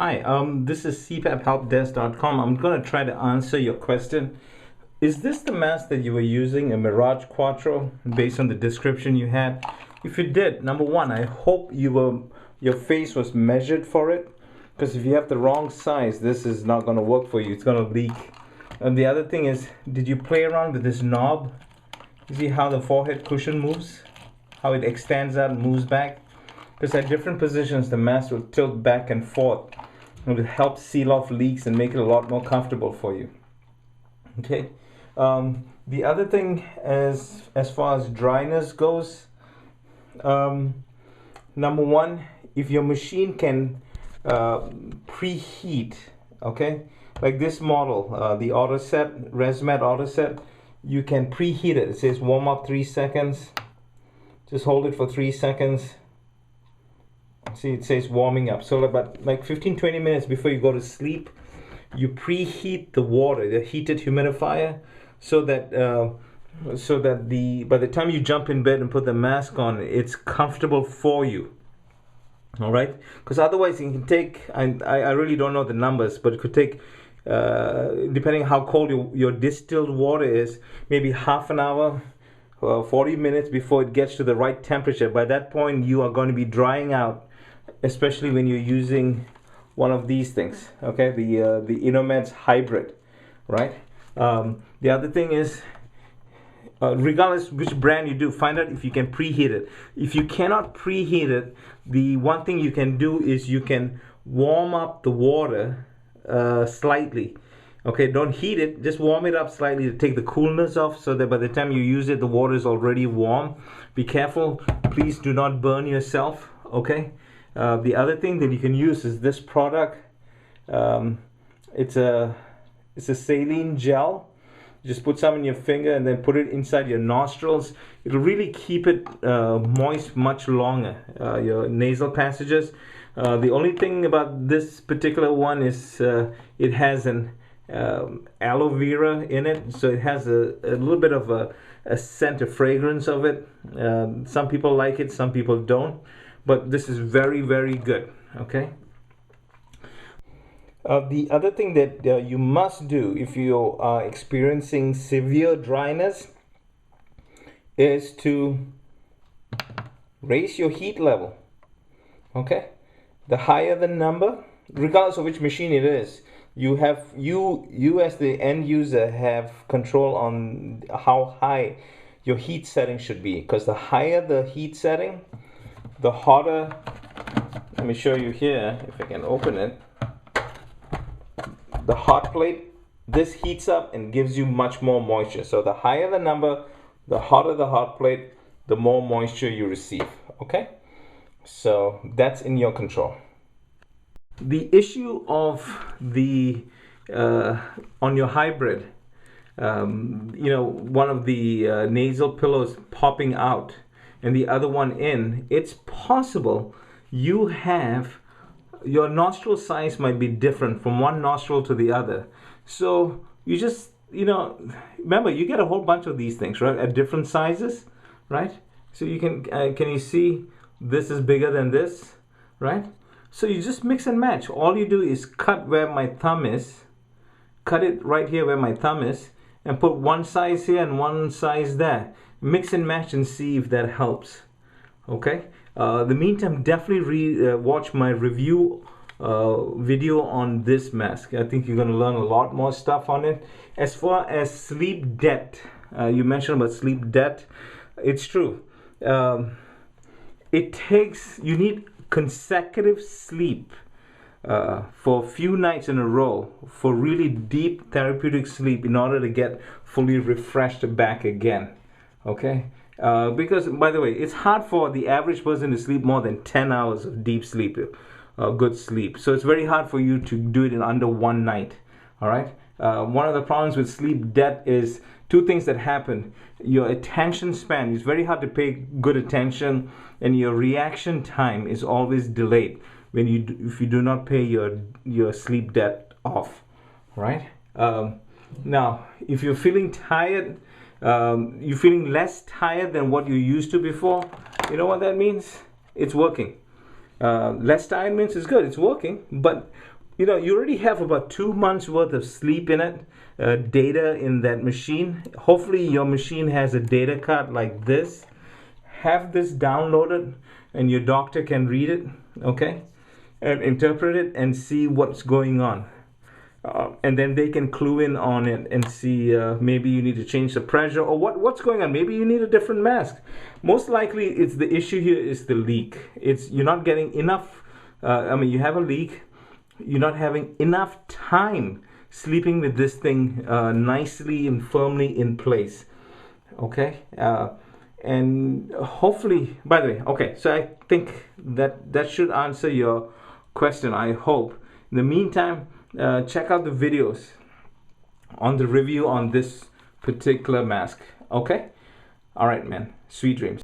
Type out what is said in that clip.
Hi, this is CPAPHelpDesk.com. I'm going to try to answer your question. Is this the mask that you were using, a Mirage Quattro, based on the description you had? If you did, number one, I hope your face was measured for it, because if you have the wrong size, this is not going to work for you. It's going to leak. And the other thing is, did you play around with this knob? You see how the forehead cushion moves? How it extends out and moves back? Because at different positions, the mask will tilt back and forth. It will help seal off leaks and make it a lot more comfortable for you. Okay. The other thing is, as far as dryness goes, number one, if your machine can preheat, okay, like this model, the auto set, ResMed auto set, you can preheat it. It says warm up 3 seconds. Just hold it for 3 seconds. See, it says warming up. So about like 15-20 minutes before you go to sleep, you preheat the water, the heated humidifier, so that by the time you jump in bed and put the mask on, it's comfortable for you. All right, because otherwise it can take, I really don't know the numbers, but it could take, depending how cold your distilled water is, maybe half an hour, 40 minutes before it gets to the right temperature. By that point, you are going to be drying out, especially when you're using one of these things, okay, the Inomeds hybrid, right? The other thing is, regardless which brand you do, find out if you can preheat it. If you cannot preheat it, the one thing you can do is you can warm up the water slightly. Okay, don't heat it, just warm it up slightly to take the coolness off, so that by the time you use it, the water is already warm. Be careful, please do not burn yourself, okay? The other thing that you can use is this product. It's a saline gel. Just put some in your finger and then put it inside your nostrils. It'll really keep it moist much longer, your nasal passages. The only thing about this particular one is it has an aloe vera in it, so it has a little bit of a scent, a fragrance of it. Some people like it, some people don't, but this is very, very good. Okay. The other thing that you must do if you are experiencing severe dryness is to raise your heat level. Okay, the higher the number, regardless of which machine it is, you as the end user have control on how high your heat setting should be, because the higher the heat setting, the hotter. Let me show you here if I can open it. The hot plate, this heats up and gives you much more moisture. So the higher the number, the hotter the hot plate, the more moisture you receive. Okay, so that's in your control. The issue of the on your hybrid, one of the nasal pillows popping out and the other one in, it's possible you have your nostril size might be different from one nostril to the other. So you just, remember, you get a whole bunch of these things, right, at different sizes, right? So you can you see this is bigger than this, right? So you just mix and match. All you do is cut where my thumb is, cut it right here where my thumb is, and put one size here and one size there. Mix and match and see if that helps. Okay. The meantime, definitely watch my review video on this mask. I think you're going to learn a lot more stuff on it. As far as sleep debt, you mentioned about sleep debt. It's true. You need consecutive sleep for a few nights in a row for really deep therapeutic sleep in order to get fully refreshed back again. Okay. Because, by the way, it's hard for the average person to sleep more than 10 hours of deep sleep, good sleep. So it's very hard for you to do it in under one night. All right. One of the problems with sleep debt is two things that happen. Your attention span is very hard to pay good attention, and your reaction time is always delayed if you do not pay your sleep debt off. Right. Now, if you're feeling tired, you're feeling less tired than what you used to before, you know what that means? It's working. Less time means it's good, it's working, but you know, you already have about 2 months worth of sleep in it, data in that machine. Hopefully your machine has a data card like this. Have this downloaded and your doctor can read it, okay, and interpret it and see what's going on. And then they can clue in on it and see maybe you need to change the pressure or what's going on. Maybe you need a different mask. Most likely it's the issue here is the leak. It's you're not getting enough, you have a leak, you're not having enough time sleeping with this thing nicely and firmly in place, okay? And hopefully, by the way, okay, so I think that should answer your question, I hope. In the meantime, check out the videos on the review on this particular mask, okay? All right, man, sweet dreams.